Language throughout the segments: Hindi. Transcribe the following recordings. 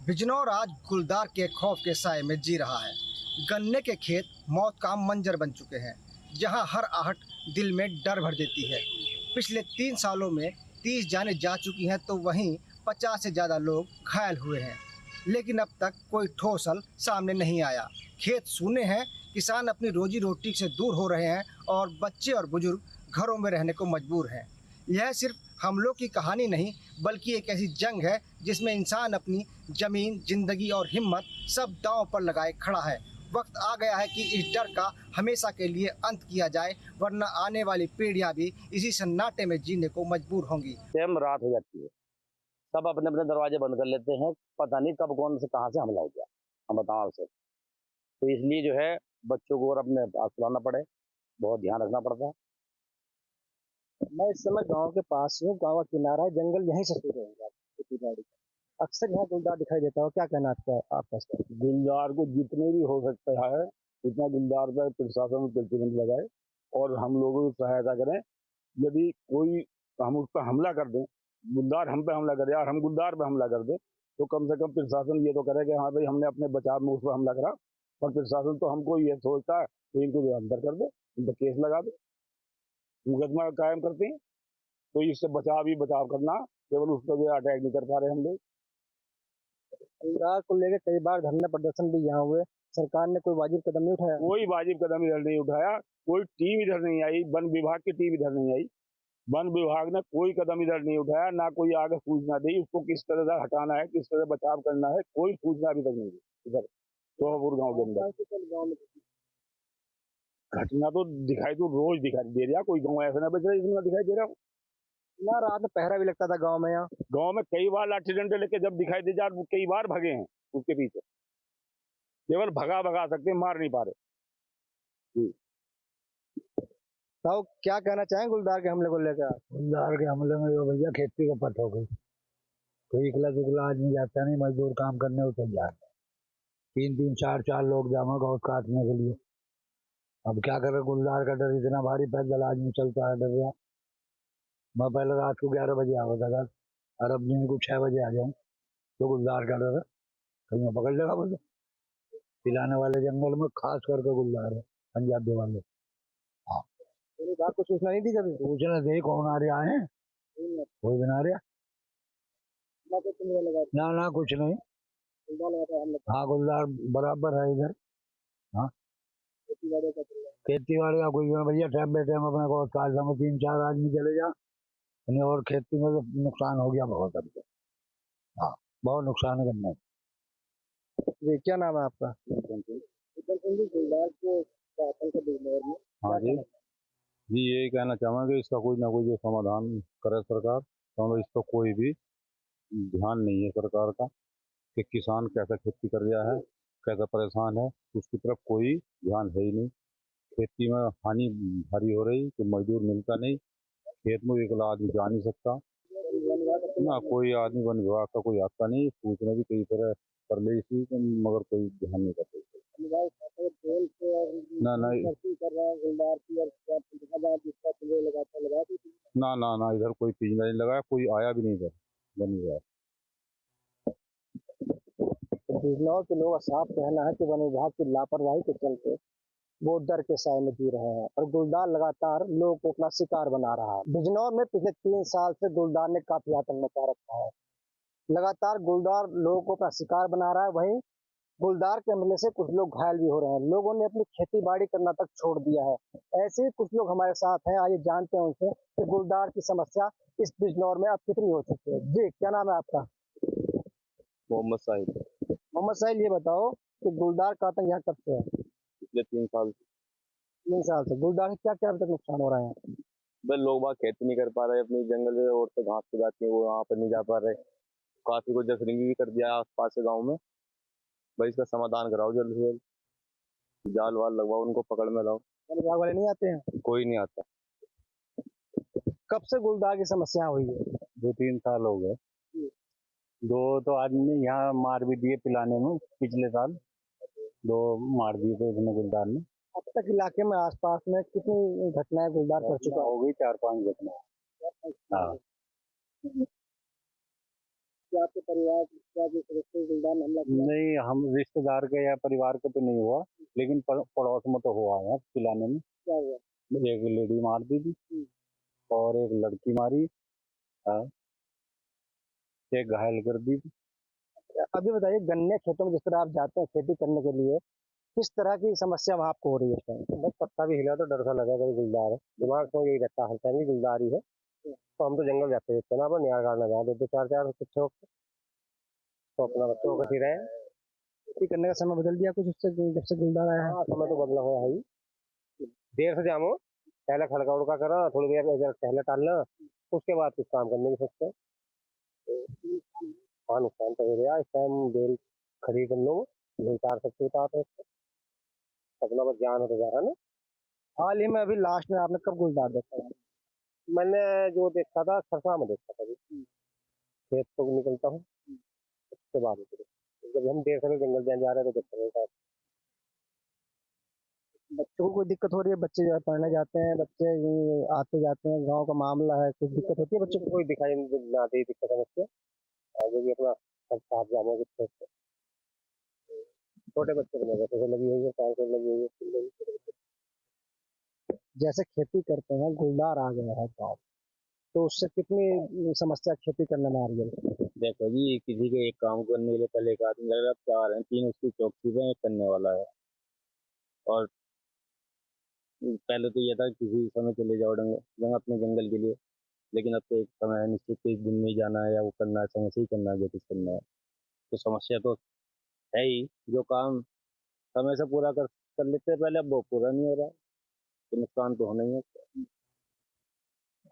बिजनौर आज गुलदार के खौफ के साए में जी रहा है। गन्ने के खेत मौत का मंजर बन चुके हैं, जहां हर आहट दिल में डर भर देती है। पिछले 3 सालों में 30 जानें जा चुकी हैं, तो वहीं 50 से ज़्यादा लोग घायल हुए हैं, लेकिन अब तक कोई ठोस हल सामने नहीं आया। खेत सूने हैं, किसान अपनी रोजी रोटी से दूर हो रहे हैं और बच्चे और बुजुर्ग घरों में रहने को मजबूर हैं। यह सिर्फ हमलों की कहानी नहीं, बल्कि एक ऐसी जंग है जिसमें इंसान अपनी ज़मीन, ज़िंदगी और हिम्मत सब दांव पर लगाए खड़ा है। वक्त आ गया है कि इस डर का हमेशा के लिए अंत किया जाए, वरना आने वाली पीढ़ियां भी इसी सन्नाटे में जीने को मजबूर होंगी। सेम रात हो जाती है, सब अपने अपने दरवाजे बंद कर लेते हैं। पता नहीं कब कौन से कहाँ से हमला हो गया, हम बताओ आपसे। तो इसलिए जो है बच्चों को और अपने पास सुलाना पड़े, बहुत ध्यान रखना पड़ता है। मैं इस समय गांव के पास हूँ। गांव का किनारा है, जंगल यहीं से शुरू होगा खेती बाड़ी का। अक्सर यहाँ गुलदार दिखाई देता है। क्या कहना आपका इस पर? गुलदार को जितने भी हो सकता है उतना गुलदार पर प्रशासन प्रतिबंध लगाए और हम लोगों की सहायता करें। यदि कोई हम उस पर हमला कर दें, गुलदार हम पे हमला करे और हम गुलदार पे हमला कर दें, तो कम से कम प्रशासन ये तो करे कि हाँ भाई हमने अपने बचाव में उस पर हमला करा। और प्रशासन तो हमको ये सोचता है कि इनको जो अंदर कर दे, इन पर केस लगा दे, मुकदमा कायम करते हैं। तो इससे बचाव ही बचाव करना, केवल उस पर भी अटैक नहीं कर पा रहे हम लोग। गुलदार को लेकर कई बार धरना प्रदर्शन भी यहाँ हुए, सरकार ने कोई वाजिब कदम नहीं उठाया। कोई वाजिब कदम इधर नहीं उठाया, कोई टीम इधर नहीं आई, वन विभाग की टीम इधर नहीं आई। वन विभाग ने कोई कदम इधर नहीं उठाया, ना कोई आगे सूचना दी उसको किस तरह से हटाना है, किस तरह बचाव करना है, कोई सूचना अभी तक नहीं दी इधर सोहापुर गाँव के अंदर। घटना तो दिखाई तो रोज दिखाई दे रहा, कोई गाँव ऐसा ना बच रहा इसमें दिखाई दे रहा हो। ना रात में पहरा भी लगता था गाँव में। यहाँ गाँव में कई बार लाठी डंडे लेके जब दिखाई दे जा, कई बार भगे हैं उसके पीछे। केवल भगा सकते हैं, मार नहीं पा रहे। तो क्या कहना चाहेंगे गुलदार के हमले को लेकर? गुलदार के हमले में जो भैया खेती का पट हो गई। कोई इकला दुकला आदमी जाता नहीं, मजदूर काम करने उतर जाते। 3-3, 4-4 लोग जामा घास काटने के लिए। अब क्या करे, गुलदार का डर इतना भारी, पैदल आदमी चलता है डर गया। मैं पहले रात को 11 बजे आ होता था, और अब दिन को 6 बजे आ जाऊं तो गुलदार का डर है, कहीं मैं पकड़ लेगा बोले। पिलाने वाले जंगल में खास करके गुलदार है, पंजाबी वाले। हाँ, रात को सूचना नहीं दी कभी? पूछना दे कौन आ रहा है, कोई भी ना आ रहा। ना कुछ नहीं। हाँ, गुलदार बराबर है इधर। हाँ, खेती बाड़ी का कुछ भी भैया, टाइम बे टाइम अपने को काल में 3-4 आदमी चले जा, और खेती में तो नुकसान हो गया बहुत अब तो। हाँ, बहुत नुकसान है गन्ने। जी, क्या नाम है आपका? हाँ जी, यही कहना चाहूँगा कि इसका कोई ना कोई जो समाधान करे सरकार, तो इस पर कोई भी ध्यान नहीं है सरकार का कि किसान कैसा खेती कर रहा है, कैसा परेशान है, उसकी तरफ कोई ध्यान है ही नहीं। खेती में हानि भारी हो रही कि मजदूर मिलता नहीं, खेत में एक आदमी जा नहीं सकता ना, कोई आदमी वन विभाग का कोई आता नहीं, सूचना भी कई तरह कर ले इसी, मगर कोई ध्यान नहीं करते। ना ना ना इधर कोई पिंजरा नहीं लगाया, कोई आया भी नहीं इधर वन विभाग। बिजनौर के लोगों का साफ कहना है कि वन विभाग की लापरवाही के चलते वो डर के साए में जी रहे हैं और गुलदार लगातार लोगों को अपना शिकार बना रहा है। बिजनौर में पिछले 3 साल से गुलदार ने काफी आतंक मचा रखा है। लगातार गुलदार लोगों को अपना शिकार बना रहा है। वहीं गुलदार के हमले से कुछ लोग घायल भी हो रहे हैं। लोगों ने अपनी खेती बाड़ी करना तक छोड़ दिया है। ऐसे ही कुछ लोग हमारे साथ हैं, आइए जानते हैं उनसे कि गुलदार की समस्या इस बिजनौर में अब कितनी हो चुकी है। जी, क्या नाम है आपका? मोहम्मद साहिब। मोहम्मद साहिब, ये बताओ कि गुलदार का आतंक यहाँ कब से है? पिछले 3 साल 3 साल से गुलदार से क्या क्या अब तक नुकसान हो रहे हैं? भाई लोग बाग खेती नहीं कर पा रहे, अपनी जंगल में औरतें घास पे जाती है, वो वहाँ पर नहीं जा पा रहे। काफी को जसरिंगी भी कर दिया आस पास के गाँव में। भाई इसका समाधान कराओ जल्द से जल्द, जाल वाल लगवाओ, उनको पकड़ में लाओ। वन विभाग वाले नहीं आते हैं? कोई नहीं आता। कब से गुलदार की समस्या हुई है? 2-3 साल हो गए। 2 तो आदमी ने यहाँ मार भी दिए पिलाने में, पिछले साल 2 मार दिए थे उसने गुलदार ने। अब तक इलाके में आसपास में कितनी घटनाएं गुलदार कर चुका हो गई 4-5 घटना। हाँ, क्या आपके परिवार क्या जो सदस्य गुलदार ने हमला किया? नहीं, हम रिश्तेदार के या परिवार के तो नहीं हुआ, लेकिन पड़ोस में तो हुआ है पिलाने में। क्या हुआ? एक लेडी मार दी थी और एक लड़की मारी, हाँ, एक घायल कर दी थी। अभी बताइए, गन्ने खेतों में जिस तरह आप जाते हैं खेती करने के लिए, किस तरह की समस्या वहाँ आपको हो रही है इस टाइम? बस पत्ता भी हिला तो डर सा लगा कोई गुलदार है, दिमाग में यही रहता है हर टाइम गुलदार ही है। तो हम तो जंगल जाते हैं ना, पर निहार करना जहाँ दो चार चार कुछ हो, तो अपना बच्चों को रहे। खेती करने का समय बदल दिया कुछ उससे जब से गुलदार आया है? हाँ, समय तो बदला हुआ है ही। देर से जामो, पहले खड़का उड़का करो, थोड़ी देर इधर टहले टाल लो, उसके बाद कुछ काम करने की सोचते हैं। हाँ, नुकसान तो हो गया इस टाइम, बेल खरीद लो, 2-4 सकते उतार सकते, अपना बस जान हो तो जा रहा ना। हाल ही में अभी लास्ट में आपने कब गुलदार देखा है? मैंने जो देखा था सरसा में देखा था अभी। खेत तो निकलता हूँ उसके बाद ही फिर। जब हम देर से जंगल जाने जा रहे हैं तो देखते हैं। बच्चों को कोई दिक्कत हो रही है? बच्चे जो है पढ़ने जाते हैं, बच्चे आते जाते हैं, गांव का मामला है, कुछ दिक्कत होती है बच्चों को? कोई दिखाई नहीं आती दिक्कत है बच्चे, आगे भी अपना सब साफ जामों के खेत से। छोटे बच्चे को जैसे से लगी हुई है, साइकिल लगी हुई है। जैसे खेती करते हैं, गुलदार आ गया है गाँव, तो उससे कितनी समस्या खेती करने में आ रही है? देखो जी, किसी के एक काम करने के लिए पहले एक आदमी लग रहा है, अब 4 हैं, 3 उसकी चौकी पे एक करने वाला है। और पहले तो ये था कि किसी समय चले जाओ अपने जंगल के लिए, लेकिन अब तो एक समय है निश्चित कि इस दिन में ही जाना है या वो करना है, समय से ही करना है जो कुछ करना है। तो समस्या तो है ही, जो काम समय से पूरा कर कर लेते हैं पहले, अब वो पूरा नहीं हो रहा है, तो नुकसान तो होना ही है।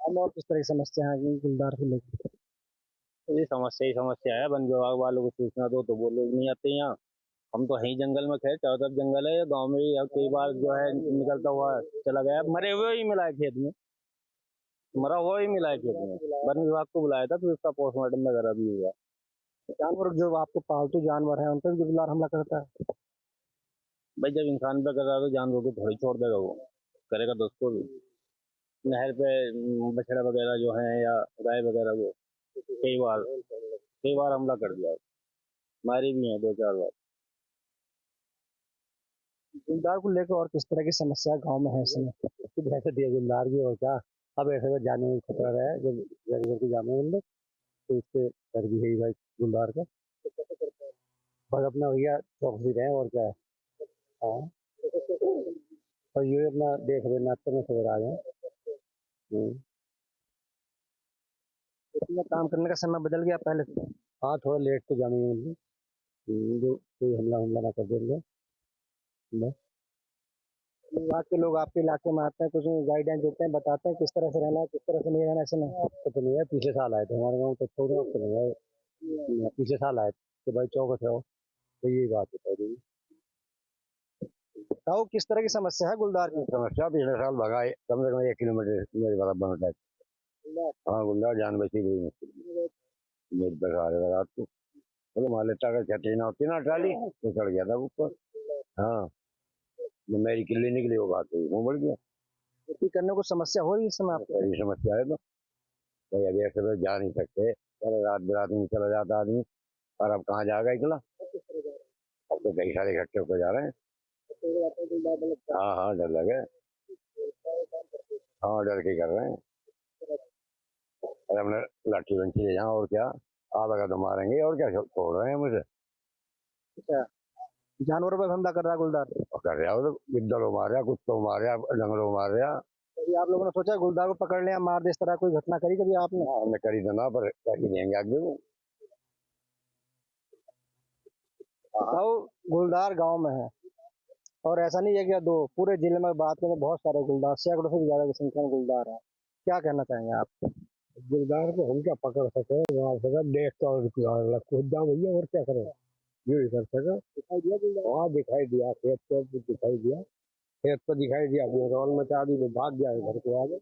हम और किस तरह की समस्या है गुलदार को लेकर? तो ये समस्या ही समस्या है, वन विभाग वालों को सूचना दो तो वो लोग नहीं आते यहाँ। हम तो यहीं जंगल में थे, चारों तरफ जंगल है, गाँव में ही अब कई बार जो है निकलता हुआ चला गया, मरे हुए ही मिला है खेत में, मरा हुआ ही मिला है खेत में। वन विभाग को बुलाया था, फिर उसका पोस्टमार्टम वगैरह भी हुआ। जानवर जो आपके पालतू जानवर है उन पर भी गुलदार हमला करता है? भाई जब इंसान पे कर रहा है तो जानवर को थोड़ी छोड़ देगा, वो करेगा तो उसको भी। नहर पे बछड़ा वगैरह जो है या गाय वगैरह, वो कई बार हमला कर दिया, मारी भी है 2-4 बार। गुलदार को लेकर और किस तरह की समस्या गांव में है इस समय? कुछ ऐसे दिए गुलदार की और क्या, अब ऐसे में जाने में खतरा है जब जंगल की जाने में लोग, तो इससे डर भी है भाई गुलदार का। बस अपना भैया चौकसी रहे और क्या है। हाँ, और ये अपना देख रहे नाश्ते में सवेर आ जाए। इसमें काम करने का समय बदल गया पहले से? हाँ, थोड़ा लेट तो जाने में मतलब, जो कोई हमला ना कर देंगे बस। विभाग के लोग आपके इलाके में आते हैं, कुछ गाइडेंस देते हैं, बताते हैं किस तरह से रहना है, किस तरह से नहीं रहना है ऐसे में? आपको तो नहीं है, पिछले साल आए थे हमारे गाँव, तो छोड़ रहे तो नहीं है, पिछले साल आए थे कि भाई चौकस रहो, तो यही बात होता है। बताओ किस तरह की समस्या है गुलदार की? समस्या पिछले साल भगाए कम से कम 1 किलोमीटर मेरे बराबर में था। हाँ, गुलदार जान बची गई मुश्किल मेरे पे आ रहा रात को, बोले मान लेता अगर छठी ना होती ना ट्राली तो चढ़ गया था ऊपर। हाँ, तो मेरी किल्ली निकली, वो बात हुई, मुँह बढ़ गया। खेती करने को समस्या हो रही है इस समय आपको? ये समस्या है तो भाई अभी ऐसे तो जा नहीं सकते, पहले रात बिरात में चला जाता आदमी, और अब कहाँ जाएगा इकला, अब तो कई सारे इकट्ठे होकर जा रहे हैं। हाँ हाँ, डर लगे, हाँ डर के कर रहे हैं। अरे हमने लाठी बंची ले जाओ और क्या, आप अगर तो मारेंगे और क्या, छोड़ रहे हैं मुझे। अच्छा, जानवरों पर हमला कर रहा है गुलदार? और कर रहा हो तो गिद्दड़ों मार रहा, कुत्तों मार रहा, जंगलों मार रहा। कभी आप लोगों ने सोचा गुलदार को पकड़ लें या मार दे, इस तरह कोई घटना करी कभी आपने? हमने करी तो ना, पर क्या देंगे आगे वो। बताओ, गुलदार गांव में है और ऐसा नहीं है कि दो, पूरे जिले में बात करें तो बहुत सारे गुलदार, सैकड़ों से भी ज्यादा की संख्या में गुलदार है। क्या कहना चाहेंगे आप? गुलदार को हम क्या पकड़ सके, वहां से देख तो और कूद जाओ भैया, और क्या करें, ये भी कर सके। दिखाई दिया गुलदार? वहाँ दिखाई दिया, खेत पे दिखाई दिया, खेत पे दिखाई दिया, रोल में चाह दी वो भाग गया घर को आगे।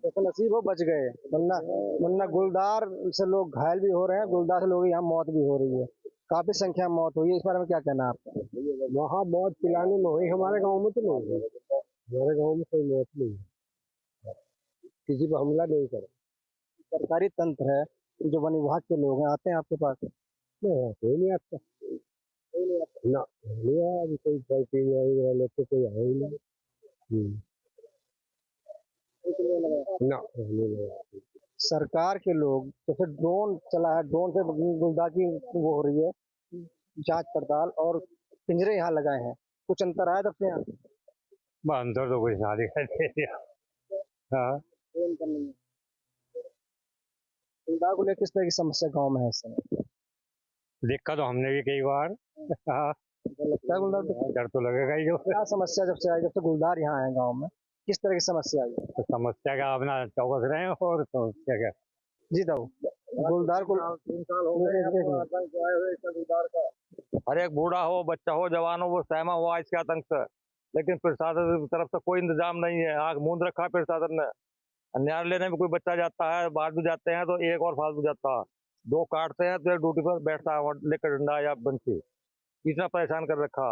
ऐसा नसीब हो बच गए, वरना वरना गुलदार से लोग घायल भी हो रहे हैं, गुलदार से लोगों की यहाँ मौत भी हो रही है, काफी संख्या में मौत हुई है। इस बारे में क्या कहना है आपका? वहाँ मौत पिलाने में हुई, हमारे गाँव में तो नहीं हुई, हमारे गाँव में कोई मौत नहीं, किसी पर हमला नहीं करे। सरकारी तंत्र है, जो वन विभाग के लोग हैं आते हैं आपके पास? नहीं, कोई नहीं आता ना, नहीं आया अभी कोई गलती वाले तो कोई आया ही नहीं। ना नहीं लगा। सरकार के लोग जैसे ड्रोन चला है, ड्रोन से गुलदार की वो हो रही है जांच पड़ताल, और पिंजरे यहाँ लगाए हैं, कुछ अंतर आया तब से यहाँ? अंदर तो कोई शादी करते दिया। हाँ, गुलदार को लेकर किस तरह की समस्या गाँव में है इस समय? देखा तो हमने भी कई बार। हाँ, डर लगता है गुलदार को? डर तो लगेगा ही। जो क्या समस्या जब से आई, जब से गुलदार यहाँ है गाँव में, किस तरह की समस्या आई? तो समस्या का अपना चौकस रहे हैं, और समस्या क्या। जी ताऊ, गुलदार को 3 साल हो गए आपको आतंक आए हुए इसका गुलदार का। हर एक बूढ़ा हो, बच्चा हो, जवान हो, वो सहमा हुआ इसके आतंक से। लेकिन प्रशासन की तरफ से कोई इंतजाम नहीं है। आंख मूंद रखा है प्रशासन ने। न्याय लेने में कोई बच्चा जाता है, बाहर भी जाते हैं तो एक और फालतू जाता है, 2 काटते हैं तो एक ड्यूटी पर बैठता है लेकर डंडा या बंसी। इतना परेशान कर रखा।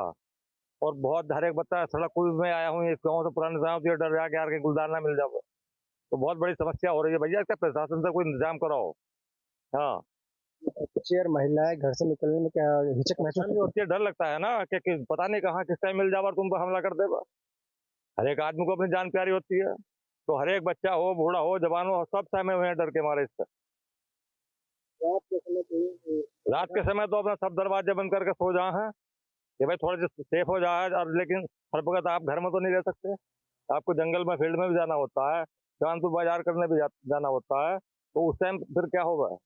और बहुत हर एक बच्चा सड़क पुल में आया हूँ इस गाँव से, पुराने गाँव से डर रहा कि यार के गुलदार ना मिल जाए। तो बहुत बड़ी समस्या हो रही है भैया, इसका प्रशासन से कोई इंतजाम कराओ। हाँ, चेयर महिलाएं घर से निकलने में क्या हिचक महसूस नहीं होती है, डर लगता है ना कि पता नहीं कहाँ किस टाइम मिल जाए और तुम पर हमला कर देगा। हर एक आदमी को अपनी जान प्यारी होती है, तो हर एक बच्चा हो, बूढ़ा हो, जवान हो, सब सहमे हुए हैं डर के मारे इससे। रात के समय तो अपना सब दरवाजे बंद करके सो जाए हैं कि भाई थोड़ा सा सेफ हो जाए। और लेकिन हर वक्त आप घर में तो नहीं रह सकते, आपको जंगल में, फील्ड में भी जाना होता है, कानपुर बाजार करने भी जाना होता है। तो उस टाइम फिर क्या होगा।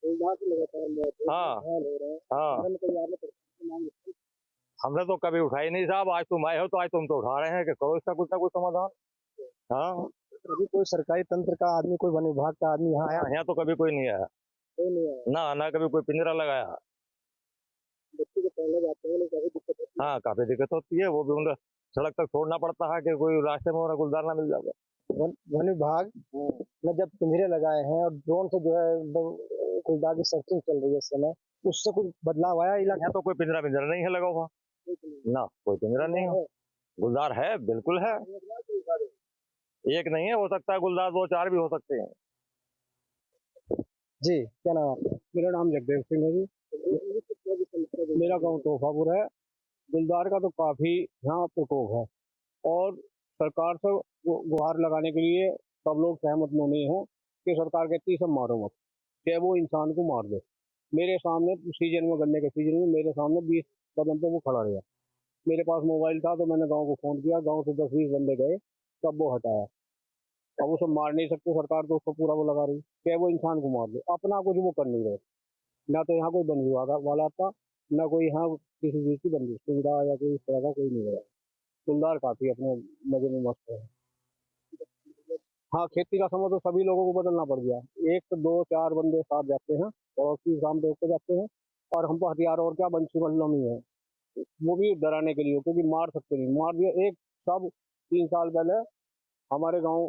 हाँ हाँ, हमने तो कभी उठाई नहीं साहब, आज तुम आए हो तो आज तुम तो उठा रहे हैं कि करो इसका कुछ ना कुछ समाधान। हाँ, अभी कोई सरकारी तंत्र का आदमी, कोई वन विभाग का आदमी यहाँ आया? यहाँ तो कभी कोई नहीं आया, कोई नहीं आया। ना ना कभी कोई पिंजरा लगाया। बच्चे के पहले जाते हैं, काफी दिक्कत होती हाँ, काफी दिक्कत होती है, वो भी उन्हें सड़क तक छोड़ना पड़ता है कि कोई रास्ते में उन्हें गुलदार ना मिल जाए। है। वन विभाग ने जब पिंजरे लगाए हैं और ड्रोन से जो है गुलदार की सर्चिंग चल रही है इस समय, उससे कुछ बदलाव आया इलाके यहाँ तो कोई पिंजरा पिंजरा नहीं है लगा हुआ ना, कोई पिंजरा नहीं है। गुलदार है, बिल्कुल है, एक नहीं है, हो सकता है गुलदार 2-4 भी हो सकते हैं। जी, क्या नाम है आपका? मेरा नाम जगदेव सिंह है जी। मेरा गांव तोहफापुर है। गुलदार का तो काफी यहाँ प्रकोप है, और सरकार से गुहार लगाने के लिए सब लोग सहमत नहीं हैं कि सरकार कहती है सब मारो मत, चाहे वो इंसान को मार दे। मेरे सामने सीजन में, गन्ने के सीजन में मेरे सामने 20 कदम पे वो खड़ा रहा। मेरे पास मोबाइल था तो मैंने गांव को फोन किया, गांव से 10-20 बंदे गए, तब वो हटाया। अब उसे मार नहीं सकते, सरकार तो उसको पूरा वो लगा रही, चाहे वो इंसान को मार दे, अपना कुछ वो कर नहीं रहे। ना तो यहाँ कोई वन विभाग वाला था, ना कोई यहाँ किसी चीज की बंदी सुविधा या कोई इस तरह का कोई नहीं रहा। गुलदार काफी अपने मजे में मस्त है। हाँ, खेती का समय तो सभी लोगों को बदलना पड़ गया। 1-2-4 बंदे साथ जाते हैं और उसकी काम पे होते जाते हैं, और हम तो हथियार और क्या बंसी मल्लों में है, वो भी डराने के लिए, क्योंकि मार सकते नहीं, मार दिया एक सब। 3 साल पहले हमारे गांव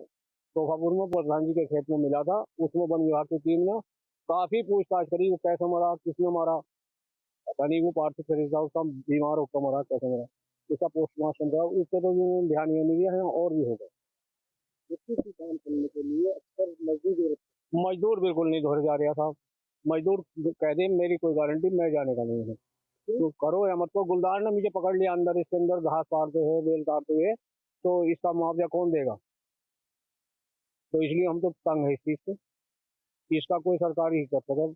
तोहफापुर में प्रधान जी के खेत में मिला था, उसमें वन विभाग की टीम ने काफी पूछताछ करी, वो कैसे मरा, किसने मारा, पता नहीं, वो पार्थिव शरीर था उसका, बीमार होकर मरा, कैसे मरा, इसका पोस्टमार्टम था, उसको तो ध्यान ही नहीं दिया है, और भी होगा। काम करने के लिए अक्सर मजदूर बिल्कुल नहीं धोरे जा रहा साहब। मजदूर कह दे मेरी कोई गारंटी, मैं जाने का नहीं है, तो करो या मत करो। गुलदार ने मुझे पकड़ लिया अंदर, इसके अंदर घास काटते हुए, बेल काटते हुए, तो इसका मुआवजा कौन देगा? तो इसलिए हम तो तंग है इस चीज से, इसका कोई सरकार ही कर सके।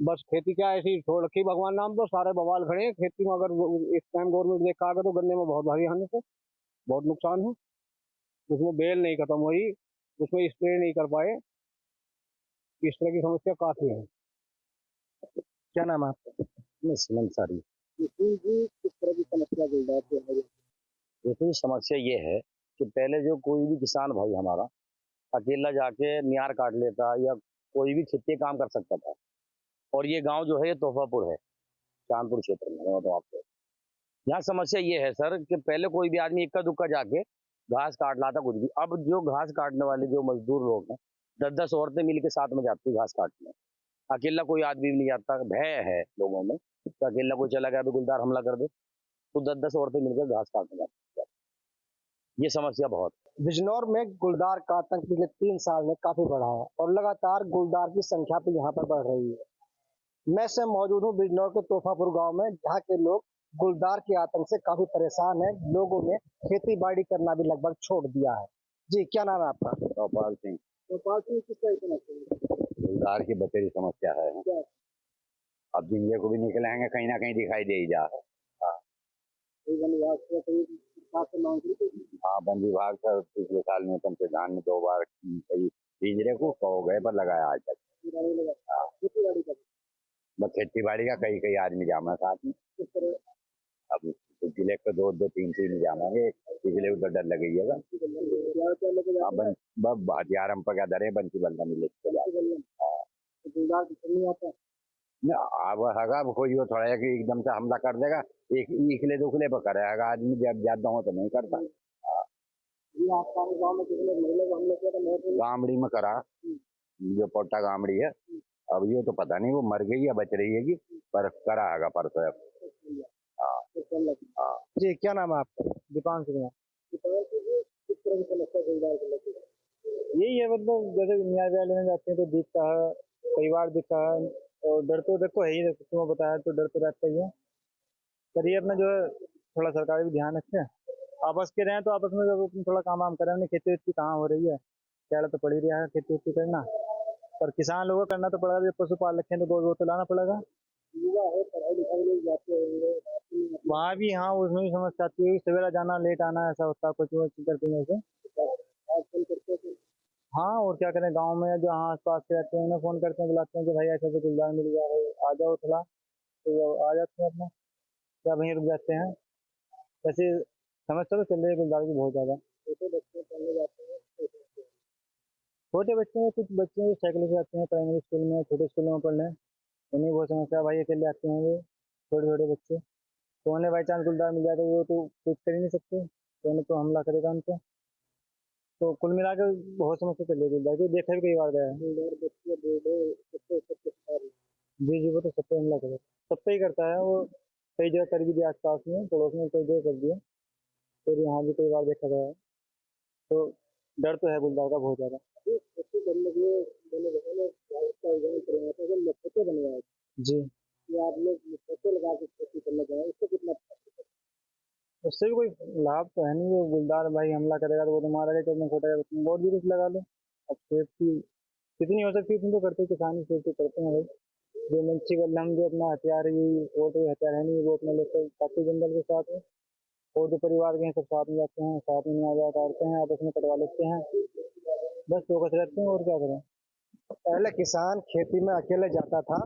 बस खेती क्या ऐसी छोड़ रखी भगवान नाम, तो सारे बवाल खड़े हैं खेती में। अगर इस टाइम गवर्नमेंट देखा आगे तो गन्ने में बहुत भारी हानि से बहुत नुकसान है। उसमें बेल नहीं खत्म हुई, उसमें स्प्रे नहीं कर पाए, इस तरह की समस्या काफी है। क्या नाम है आपका? नहीं, सीमेंट सारी। किस तरह की समस्या गुलदार से है? देखिए, समस्या ये है कि पहले जो कोई भी किसान भाई हमारा अकेला जाके नियार काट लेता या कोई भी खेती काम कर सकता था। और ये गांव जो है ये तोहफापुर है, चांदपुर क्षेत्र में है। तो आपको यहाँ समस्या ये है सर कि पहले कोई भी आदमी इक्का दुक्का जाके घास काट लाता कुछ भी। अब जो घास काटने वाले जो मजदूर लोग हैं, 10-10 औरतें मिल के साथ में जाती है घास काटने। अकेला कोई आदमी भी नहीं जाता, भय है लोगों में तो अकेला कोई चला गया तो गुलदार हमला कर दे, तो 10-10 औरतें मिलकर घास काटने जाती है। ये समस्या बहुत। बिजनौर में गुलदार का आतंक पिछले 3 साल में काफी बढ़ा है और लगातार गुलदार की संख्या भी यहाँ पर बढ़ रही है। मैं से मौजूद हूँ बिजनौर के तोहफापुर गांव में, जहाँ के लोग गुलदार के आतंक से काफी परेशान हैं। लोगों ने खेती बाड़ी करना भी लगभग छोड़ दिया है। जी, क्या नाम है आपका? गोपाल सिंह। गोपाल सिंह, किस तरह की समस्या है? गुलदार की बतेरी समस्या है। अब जिंदगी को भी निकलेंगे कहीं ना कहीं दिखाई दे ही जा। हाँ, वन विभाग से पिछले साल में कम से कम 2 बार कई पिंजरे को कहो गए पर लगाया आज तक। हाँ, बस खेती बाड़ी का कई कई आदमी जामा साथ में। अब जिले को 2-3 जामांगे, पिछले को तो डर लगेगा। अब हथियार हम पका दरे बंसी बंदा मिले। अब हगा कोई वो थोड़ा है कि एकदम से हमला कर देगा, एक इकले दुखले पर करेगा आदमी, जब ज्यादा हो तो नहीं करता। गामड़ी में करा, जो पोटा गामड़ी है। अब ये तो पता नहीं वो मर गई है बच रही है, पर करा हैगा परसों। जी, क्या नाम है आपका? दीपांशु कुमार। यही है, मतलब जैसे न्यायालय में जाते हैं तो दिखता है, परिवार दिखता है, और डर तो देखो है ही, तुम्हें बताया तो डर तो रहता ही है। करियर में जो है थोड़ा सरकार भी ध्यान रखे, आपस के रहें तो आपस में जब थोड़ा काम वाम करें। अपनी खेती वेती कहाँ हो रही है, क्या तो पड़ ही रहा है खेती वेती करना, पर किसान लोगों को करना तो पड़ेगा। जब पशुपाल रखें तो वो तो लाना पड़ेगा। वहाँ भी, हाँ, उसमें भी समस्या आती है, सवेरा जाना लेट आना, ऐसा होता है कुछ करते हैं ऐसे। हाँ, और क्या करें, गांव में जो हाँ आस-पास के रहते हैं उन्हें फ़ोन करते हैं, बुलाते हैं कि भाई ऐसे-ऐसे गुलदार मिल गया है, आ जाओ थोड़ा, तो वो आ जाते हैं अपना, या वहीं रुक जाते हैं। वैसे समस्या तो चल रही है गुलदार की बहुत ज़्यादा। छोटे बच्चे हैं, कुछ बच्चे हैं साइकिल से आते हैं प्राइमरी स्कूल में, छोटे स्कूलों में पढ़ने, उन्हें बहुत समस्या है भाई, अकेले आते हैं वो छोटे-छोटे बच्चे, तो उन्हें बाई चांस गुलदार मिल जाए तो वो तो कुछ कर ही नहीं सकते, तो उन्हें तो हमला करेगा उन पे। तो कुल मिला के बहुत समस्या चल रही है गुलदार की, देखा भी कई बार गया है। जी, जी, वो तो सब पे हमला करे, सब पे ही करता है वो, कई जगह कर भी दिया आस-पास में, पड़ोस में कई जगह कर दिया, फिर यहाँ भी कई बार देखा गया है, तो डर तो है गुलदार का बहुत ज़्यादा। जी। उससे भी कोई लाभ तो है नहीं, वो गुलदार भाई हमला करेगा तो वो तो मारेगा, तो मैं छोटा तुम और भी कुछ लगा लो। अब सेफ्टी कितनी हो सकती है तुम तो करते हो, किसान ही सेफ्टी करते हैं भाई। जो मंची बल्लम जो अपना हथियार, ये वो तो हथियार है नहीं, वो अपने लेकर काफी जंगल के साथ है, और जो परिवार के हैं सब साथ में जाते हैं, साथ में आ काटते हैं, आपस में कटवा लेते हैं, बस फोकस रहते हैं, और क्या करें। पहले किसान खेती में अकेले जाता था,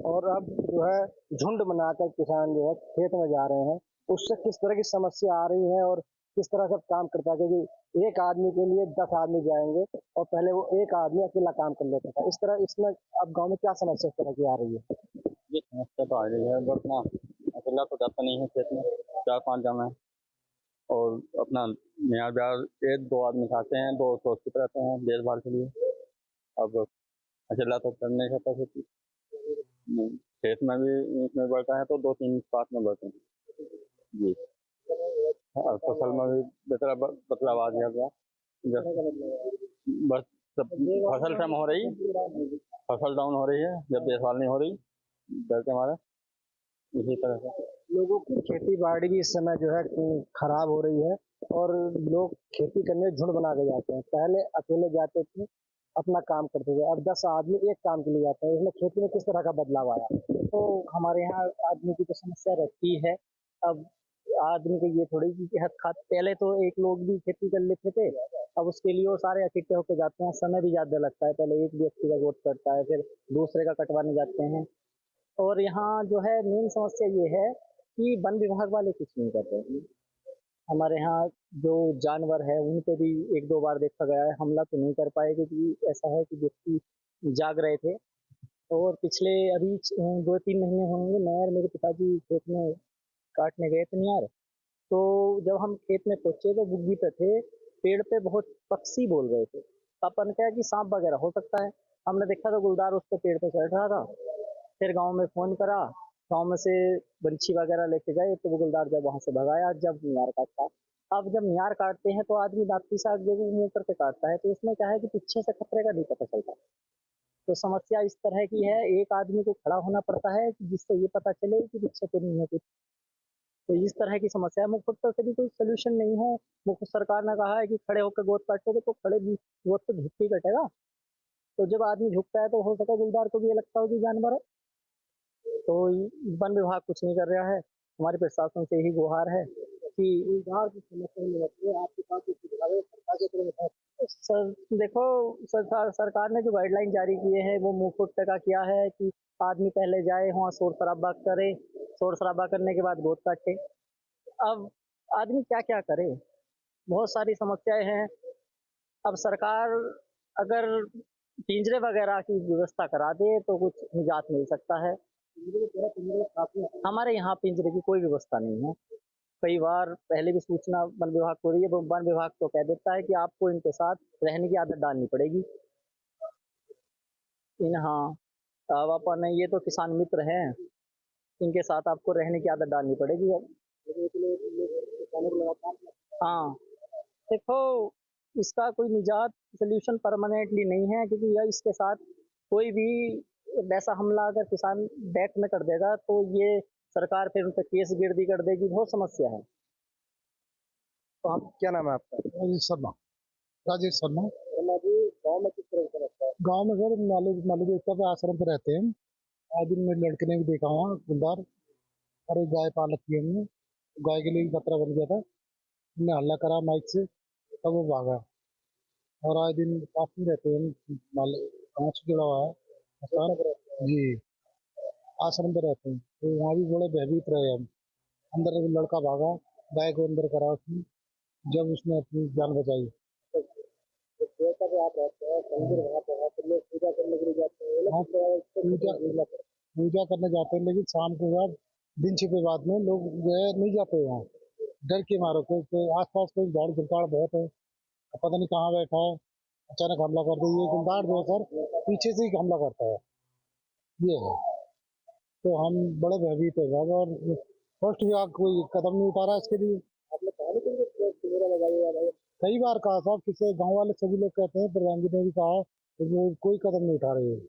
और अब जो है झुंड बनाकर किसान जो है खेत में जा रहे हैं। उससे किस तरह की समस्या आ रही है और किस तरह से काम करता है, क्योंकि एक आदमी के लिए 10 आदमी जाएंगे, और पहले वो एक आदमी अकेला काम कर लेता था। इस तरह इसमें अब गांव में क्या समस्या इस तरह की आ रही है? ये समस्या तो आ रही है, बस ना अकेला तो जाता नहीं है खेत में, 4-5 जन है, और अपना नया ब्याज 1-2 आदमी खाते हैं, 2 सुरक्षित रहते हैं देखभाल के लिए। अब अकेला तो कर नहीं सकता खेती। खेत में भी उसमें बढ़ता है तो 2-3 साथ में बढ़ते हैं जी। और फसल में भी बदलाव आ गया। बस सब फसल कम हो रही, फसल डाउन हो रही है, जब देखभाल नहीं हो रही डर के मारे, इसी तरह से लोगों की खेती बाड़ी भी इस समय जो है खराब हो रही है, और लोग खेती करने झुंड बना के जाते हैं। पहले अकेले जाते थे, अपना काम करते थे, अब 10 आदमी एक काम के लिए जाते हैं। इसमें खेती में किस तरह का बदलाव आया? तो हमारे यहाँ आदमी की तो समस्या रहती है। अब आदमी को ये थोड़ी कि हद खात, पहले तो एक लोग भी खेती कर लेते थे, अब उसके लिए वो सारे इकट्ठे होकर जाते हैं, समय भी ज्यादा लगता है। पहले एक व्यक्ति का वोट करता है, फिर दूसरे का कटवाने जाते हैं। और यहाँ जो है मेन समस्या ये है कि वन विभाग वाले कुछ नहीं करते हैं। हमारे यहाँ जो जानवर है उन पे भी 1-2 बार देखा गया है, हमला तो नहीं कर पाए, क्योंकि ऐसा है कि व्यक्ति जाग रहे थे। और पिछले अभी 2-3 महीने होंगे, मैं और मेरे पिताजी खेत में काटने गए थे नियार, तो जब हम खेत में पहुंचे तो बुग्गी पे थे, पेड़ पे बहुत पक्षी बोल रहे थे। अपन क्या कि सांप वगैरह हो सकता है, हमने देखा तो गुलदार उस पे पेड़ पे चढ़ रहा था। फिर गांव में फोन करा, गांव में से बंशी वगैरह लेके गए, तो वो गुलदार जब वहां से भगाया, जब नियार काटा। अब जब नियार काटते हैं तो आदमी दांती से आगे मुंह करके काटता है, तो इसमें क्या है कि पीछे से खतरे का नहीं पता चलता। तो समस्या इस तरह की है, एक आदमी को खड़ा होना पड़ता है कि जिससे ये पता चले कि पीछे तो नहीं है कुछ। तो इस तरह की समस्या है, मुफ्त तो कभी कोई सोल्यूशन नहीं है। मुफ्त सरकार ने कहा है कि खड़े होकर गोद काटोगे तो खड़े भी गोद तो झुक के ही कटेगा। तो जब आदमी झुकता है तो हो सके गुलदार को भी ये लगता हो कि जानवर है। तो वन विभाग कुछ नहीं कर रहा है। हमारे प्रशासन से यही गुहार है कि गुलदार की समस्या नहीं होती है, आपके पास कुछ सुझाव है सरकार की तरफ से? सर देखो, सरकार ने जो गाइडलाइन जारी किए हैं वो मुंह फुट का किया है कि आदमी पहले जाए वहाँ शोर शराबा करे, शोर शराबा करने के बाद गोद काटे। अब आदमी क्या क्या करे, बहुत सारी समस्याएं हैं। अब सरकार अगर पिंजरे वगैरह की व्यवस्था करा दे तो कुछ निजात मिल सकता है। हमारे यहाँ पिंजरे की कोई व्यवस्था नहीं है। कई बार पहले भी सूचना वन विभाग को दी है, वो वन विभाग तो कह देता है कि आपको इनके साथ रहने की आदत डालनी पड़ेगी। हाँ, अब अपन ये तो किसान मित्र हैं, इनके साथ आपको रहने की आदत डालनी पड़ेगी अब। हाँ, देखो, इसका कोई निजात सोल्यूशन परमानेंटली नहीं है, क्योंकि यह इसके साथ कोई भी वैसा हमला अगर किसान बैक में कर देगा तो ये सरकार फिर उन पर केस गिरदी कर देगी, बहुत समस्या है। तो आप, क्या नाम है आपका? राजेश शर्मा। राजेश शर्मा। जी, गाँव में किस तरह से रहता है? गाँव में सर मालूम पे आश्रम पे रहते हैं। आज दिन में लड़के ने भी देखा हुआ गुलदार, और एक गाय पाल रखी है हमने। गाय के लिए भी खतरा बन गया था, हमने हल्ला करा माइक से, तब वो भागा। और आए दिन पास में रहते हैं, गाँव से जुड़ा हुआ है अस्पताल। जी, आश्रम पे रहते हैं, तो वहाँ भी बड़े भयभीत रहे हम। अंदर एक लड़का भागा, गाय को अंदर करा उसने, जब उसने अपनी जान बचाई। जैसा कि आप रहते हैं मंदिर वहाँ पे है, तो लोग पूजा करने के लिए जाते हैं, हाँ, पूजा करने जाते हैं, लेकिन शाम के बाद दिन छिपे बाद में लोग जो है नहीं जाते वहाँ, डर के मारे। तो आस पास कोई झाड़ झुकाड़ बहुत है, पता नहीं कहाँ बैठा है, अचानक हमला कर दे। ये गुलदार जो है सर पीछे से ही हमला करता है, ये है। तो हम बड़े भयभीत है साहब, और फर्स्ट विभाग कोई कदम नहीं उठा रहा इसके लिए। आपने कहा नहीं कि कैमरा लगाइएगा भाई? कई बार कहा साहब, किसी गांव वाले सभी लोग कहते हैं, प्रधान जी ने भी कहा, तो वो कोई कदम नहीं उठा रहे हैं।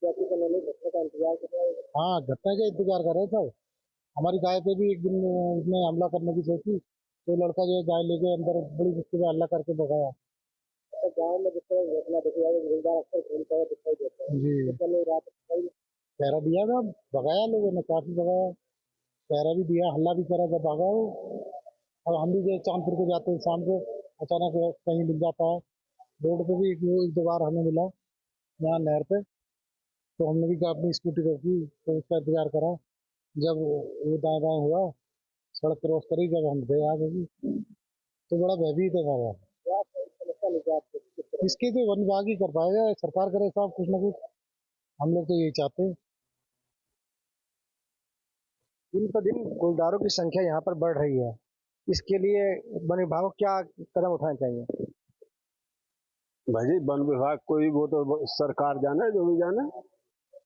क्या किसी ने नहीं घटना का इंतजार कर रहा है? हाँ, घटना का इंतजार कर रहे हैं सब। हमारी गाय पे भी एक दिन उसने हमला करने की सोची, तो लड़का जो है गाय लेके अंदर बड़ी मुश्किल से हल्ला करके भगाया। अच्छा, गाँव में जिस तरह घटना देखी जाए, गुलदार अक्सर घूमता हुआ दिखाई देता है, जी, तो चलो रात दिखाई पहरा दिया था, भगाया लोगों ने, काफी भगाया, पहरा भी दिया, हल्ला भी करा जब भागा वो। और हम भी जो चांदपुर को जाते हैं शाम को, अचानक कहीं मिल जाता है रोड पे भी। एक दो बार हमें मिला यहाँ नहर पे, तो हमने भी अपनी स्कूटी रोकी, तो उसका इंतजार करा। जब वो दाएं बाएं हुआ, सड़क क्रॉस करी, जब हम गए आगे भी, तो बड़ा भयभीत है बाबा। क्या समस्या निजात किस तरह? इसके तो वन विभाग ही कर पाएगा, सरकार करे साहब कुछ ना कुछ, हम लोग तो यही चाहते हैं। दिन ब दिन गुलदारों की संख्या यहाँ पर बढ़ रही है, इसके लिए वन विभाग को क्या कदम उठाने चाहिए? भाई वन विभाग को ही, वो तो सरकार जाने जो भी जाने।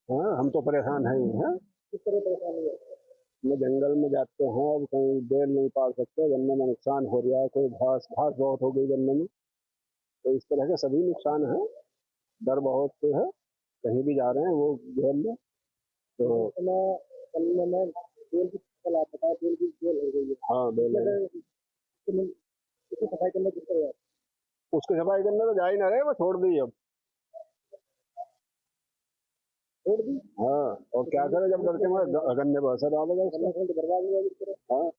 हाँ, हम तो परेशान है ही हैं। किस तरह परेशानी है? में जंगल में जाते हैं, अब कहीं बेल नहीं पाल सकते, गन्ने में नुकसान हो रहा है, कोई घास घास बहुत हो गई गन्ने में, तो इस तरह के सभी नुकसान है। डर बहुत से है, कहीं भी जा रहे हैं वो घेर ले तो। गन्ने में बेल की फसल आप बताए, बेल की बेल हो गई है, हाँ, बेल है। इसकी सफाई करना किस तरह है? उसकी सफाई करने तो जा ही ना रहे, वो छोड़ दी अब। छोड़ दी? हाँ, और क्या करे जब डर के मारे गन्ने पर असर आएगा उसका। गन्ना तो बर्बाद हो जाएगी इस तरह। हाँ,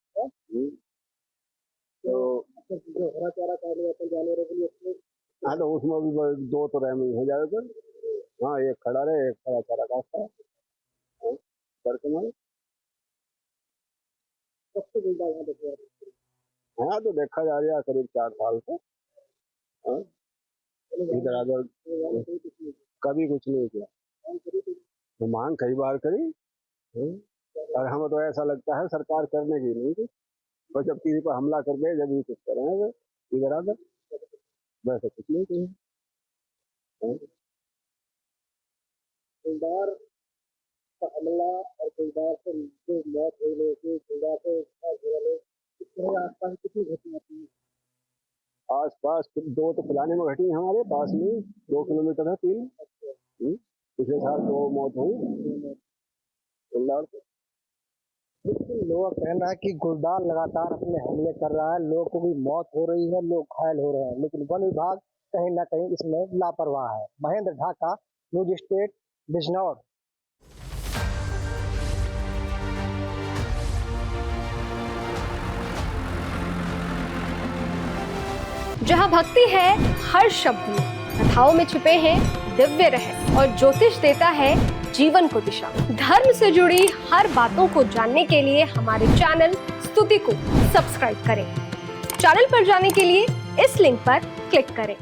तो जो हरा चारा खाने जाते हैं जानवरों के लिए, उसमें हाँ, तो उसमें भी दो तो रहमी है ज्यादातर। हाँ, एक खड़ा रहे, एक खड़ा चारा काटता है। हाँ, डर के मारे। सबसे गुलदार यहाँ देखे जाते हाँ, तो देखा जा रहा है करीब 4 साल से। हाँ, इधर आधर हैं। कभी कुछ नहीं किया। तो मांग कई बार करी। हाँ, और हमें तो ऐसा लगता है सरकार करने की नहीं थी, और जब किसी पर हमला कर दे जब ये कुछ करेंगे इधर आधर, वैसे कुछ नहीं किया। हाँ, गुलदार का हमला और गुलदार से जो मौत हुई लोगों की, गुलदार से इस तरह आसपास कितनी घटना होती है? आस पास 2 तो पिलाने में घटी हमारे पास में, 2 किलोमीटर है 3। पिछले साल 2 मौत हुई गुलदार से। लेकिन लोगों का कहना है कि गुलदार लगातार अपने हमले कर रहा है, लोगों की मौत हो रही है, लोग घायल हो रहे हैं, लेकिन वन विभाग कहीं ना कहीं इसमें लापरवाह है। Mahendra Dhaka, news state, Bijnor. जहाँ भक्ति है हर शब्द में, कथाओं में छुपे हैं दिव्य रहस्य और ज्योतिष देता है जीवन को दिशा। धर्म से जुड़ी हर बातों को जानने के लिए हमारे चैनल स्तुति को सब्सक्राइब करें। चैनल पर जाने के लिए इस लिंक पर क्लिक करें।